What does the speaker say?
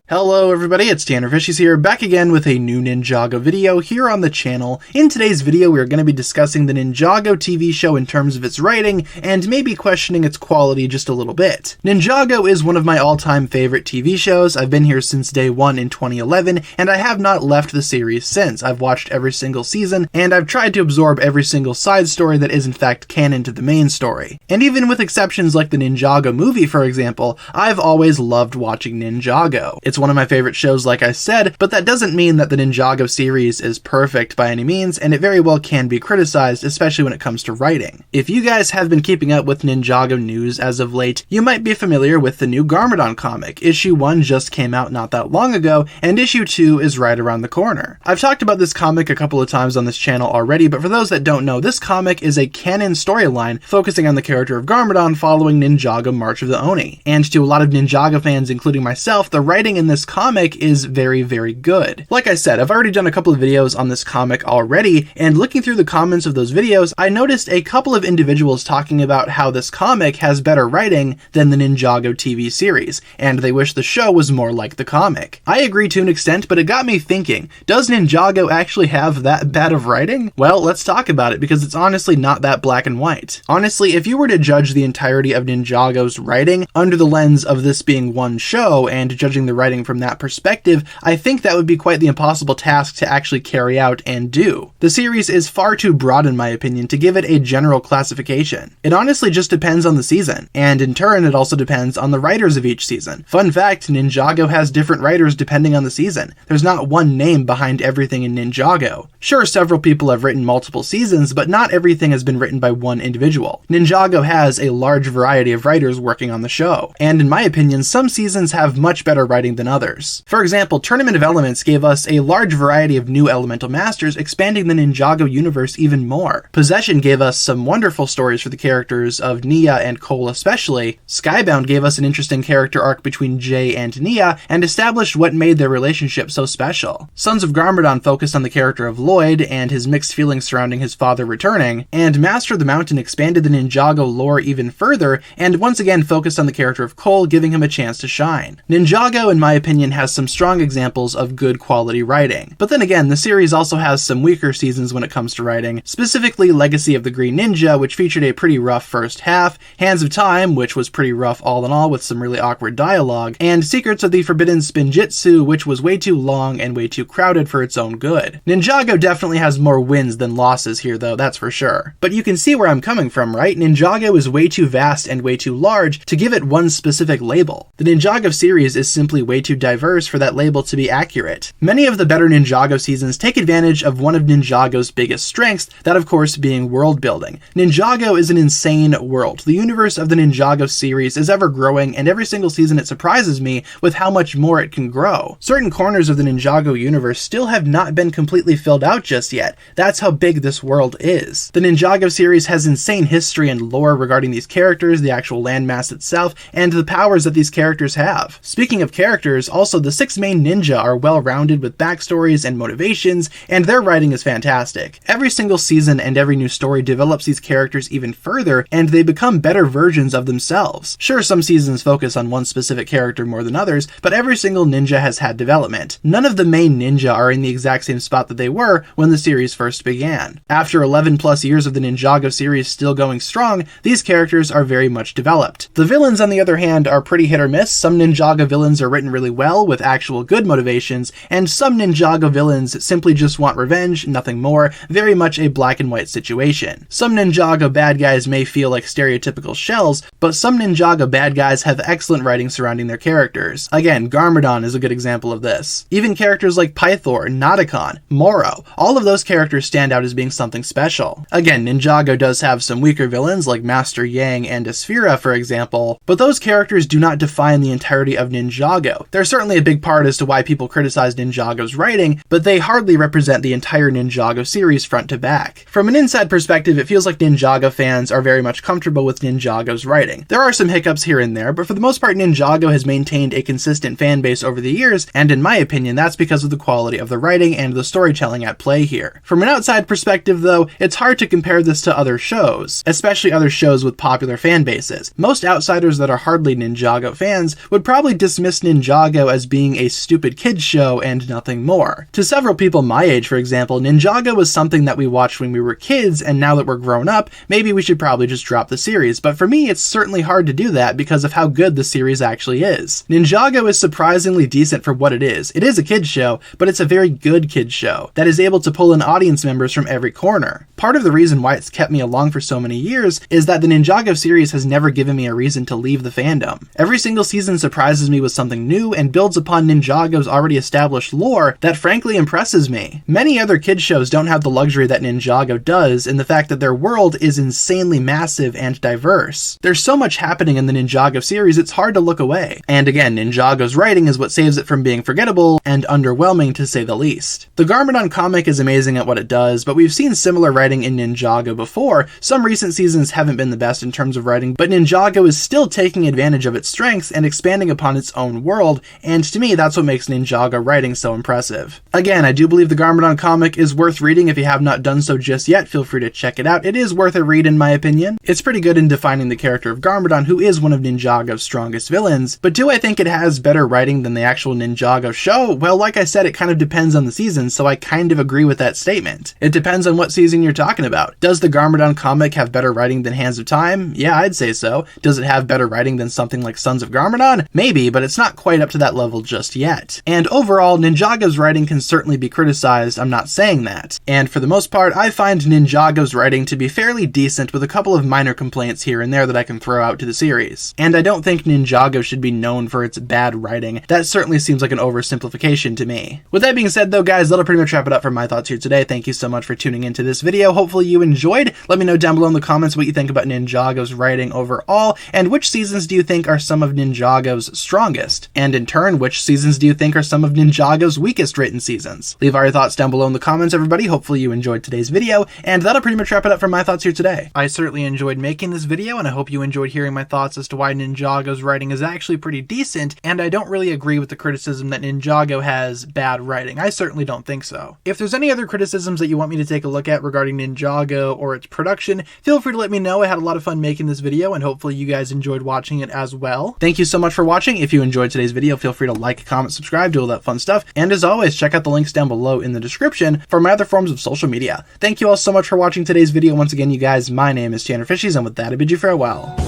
Hello everybody, it's TannerFishies here, back again with a new Ninjago video here on the channel. In today's video, we are going to be discussing the Ninjago TV show in terms of its writing, and maybe questioning its quality just a little bit. Ninjago is one of my all-time favorite TV shows. I've been here since day one in 2011, and I have not left the series since. I've watched every single season, and I've tried to absorb every single side story that is in fact canon to the main story. And even with exceptions like the Ninjago movie, for example, I've always loved watching Ninjago. It's one of my favorite shows, like I said, but that doesn't mean that the Ninjago series is perfect by any means, and it very well can be criticized, especially when it comes to writing. If you guys have been keeping up with Ninjago news as of late, you might be familiar with the new Garmadon comic. Issue 1 just came out not that long ago, and issue 2 is right around the corner. I've talked about this comic a couple of times on this channel already, but for those that don't know, this comic is a canon storyline focusing on the character of Garmadon following Ninjago March of the Oni. And to a lot of Ninjago fans, including myself, the writing in this comic is very, very good. Like I said, I've already done a couple of videos on this comic already, and looking through the comments of those videos, I noticed a couple of individuals talking about how this comic has better writing than the Ninjago TV series, and they wish the show was more like the comic. I agree to an extent, but it got me thinking, does Ninjago actually have that bad of writing? Well, let's talk about it, because it's honestly not that black and white. Honestly, if you were to judge the entirety of Ninjago's writing under the lens of this being one show and judging the writing from that perspective, I think that would be quite the impossible task to actually carry out and do. The series is far too broad in my opinion to give it a general classification. It honestly just depends on the season, and in turn it also depends on the writers of each season. Fun fact, Ninjago has different writers depending on the season. There's not one name behind everything in Ninjago. Sure, several people have written multiple seasons, but not everything has been written by one individual. Ninjago has a large variety of writers working on the show, and in my opinion, some seasons have much better writing than others. For example, Tournament of Elements gave us a large variety of new elemental masters, expanding the Ninjago universe even more. Possession gave us some wonderful stories for the characters of Nia and Cole especially. Skybound gave us an interesting character arc between Jay and Nia, and established what made their relationship so special. Sons of Garmadon focused on the character of Lloyd and his mixed feelings surrounding his father returning, and Master of the Mountain expanded the Ninjago lore even further, and once again focused on the character of Cole, giving him a chance to shine. Ninjago, in my opinion, has some strong examples of good quality writing. But then again, the series also has some weaker seasons when it comes to writing, specifically Legacy of the Green Ninja, which featured a pretty rough first half, Hands of Time, which was pretty rough all in all with some really awkward dialogue, and Secrets of the Forbidden Spinjitzu, which was way too long and way too crowded for its own good. Ninjago definitely has more wins than losses here though, that's for sure. But you can see where I'm coming from, right? Ninjago is way too vast and way too large to give it one specific label. The Ninjago series is simply way too diverse for that label to be accurate. Many of the better Ninjago seasons take advantage of one of Ninjago's biggest strengths, that of course being world building. Ninjago is an insane world. The universe of the Ninjago series is ever growing, and every single season it surprises me with how much more it can grow. Certain corners of the Ninjago universe still have not been completely filled out just yet. That's how big this world is. The Ninjago series has insane history and lore regarding these characters, the actual landmass itself, and the powers that these characters have. Speaking of characters, also the 6 main ninja are well-rounded with backstories and motivations, and their writing is fantastic. Every single season and every new story develops these characters even further, and they become better versions of themselves. Sure, some seasons focus on one specific character more than others, but every single ninja has had development. None of the main ninja are in the exact same spot that they were when the series first began. After 11 plus years of the Ninjago series still going strong, these characters are very much developed. The villains, on the other hand, are pretty hit or miss. Some Ninjago villains are written really well with actual good motivations, and some Ninjago villains simply just want revenge, nothing more, very much a black and white situation. Some Ninjago bad guys may feel like stereotypical shells, but some Ninjago bad guys have excellent writing surrounding their characters. Again, Garmadon is a good example of this. Even characters like Pythor, Nauticon, Moro, all of those characters stand out as being something special. Again, Ninjago does have some weaker villains like Master Yang and Asphira, for example, but those characters do not define the entirety of Ninjago. They're certainly a big part as to why people criticize Ninjago's writing, but they hardly represent the entire Ninjago series front to back. From an inside perspective, it feels like Ninjago fans are very much comfortable with Ninjago's writing. There are some hiccups here and there, but for the most part, Ninjago has maintained a consistent fan base over the years, and in my opinion, that's because of the quality of the writing and the storytelling at play here. From an outside perspective, though, it's hard to compare this to other shows, especially other shows with popular fan bases. Most outsiders that are hardly Ninjago fans would probably dismiss Ninjago Ninjago as being a stupid kids show and nothing more. To several people my age, for example, Ninjago was something that we watched when we were kids, and now that we're grown up, maybe we should probably just drop the series. But for me, it's certainly hard to do that because of how good the series actually is. Ninjago is surprisingly decent for what it is. It is a kids show, but it's a very good kids show that is able to pull in audience members from every corner. Part of the reason why it's kept me along for so many years is that the Ninjago series has never given me a reason to leave the fandom. Every single season surprises me with something new and builds upon Ninjago's already established lore that frankly impresses me. Many other kids shows don't have the luxury that Ninjago does in the fact that their world is insanely massive and diverse. There's so much happening in the Ninjago series, it's hard to look away. And again, Ninjago's writing is what saves it from being forgettable and underwhelming to say the least. The Garmadon comic is amazing at what it does, but we've seen similar writing in Ninjago before. Some recent seasons haven't been the best in terms of writing, but Ninjago is still taking advantage of its strengths and expanding upon its own world, and to me that's what makes Ninjago writing so impressive. Again, I do believe the Garmadon comic is worth reading. If you have not done so just yet, feel free to check it out. It is worth a read in my opinion. It's pretty good in defining the character of Garmadon, who is one of Ninjago's strongest villains, but do I think it has better writing than the actual Ninjago show? Well, like I said, it kind of depends on the season, so I kind of agree with that statement. It depends on what season you're talking about. Does the Garmadon comic have better writing than Hands of Time? Yeah, I'd say so. Does it have better writing than something like Sons of Garmadon? Maybe, but it's not quite up to that level just yet. And overall, Ninjago's writing can certainly be criticized, I'm not saying that. And for the most part, I find Ninjago's writing to be fairly decent with a couple of minor complaints here and there that I can throw out to the series. And I don't think Ninjago should be known for its bad writing. That certainly seems like an oversimplification to me. With that being said though, guys, that'll pretty much wrap it up for my thoughts here today. Thank you so much for tuning into this video. Hopefully you enjoyed. Let me know down below in the comments what you think about Ninjago's writing overall, and which seasons do you think are some of Ninjago's strongest? And in turn, which seasons do you think are some of Ninjago's weakest written seasons? Leave all your thoughts down below in the comments, everybody. Hopefully you enjoyed today's video, and that'll pretty much wrap it up for my thoughts here today. I certainly enjoyed making this video, and I hope you enjoyed hearing my thoughts as to why Ninjago's writing is actually pretty decent, and I don't really agree with the criticism that Ninjago has bad writing. I certainly don't think so. If there's any other criticisms that you want me to take a look at regarding Ninjago or its production, feel free to let me know. I had a lot of fun making this video, and hopefully you guys enjoyed watching it as well. Thank you so much for watching. If you enjoyed today's video, feel free to like, comment, subscribe, do all that fun stuff, and as always, check out the links down below in the description for my other forms of social media. Thank you all so much for watching today's video. Once again, you guys, my name is TannerFishies, and with that, I bid you farewell.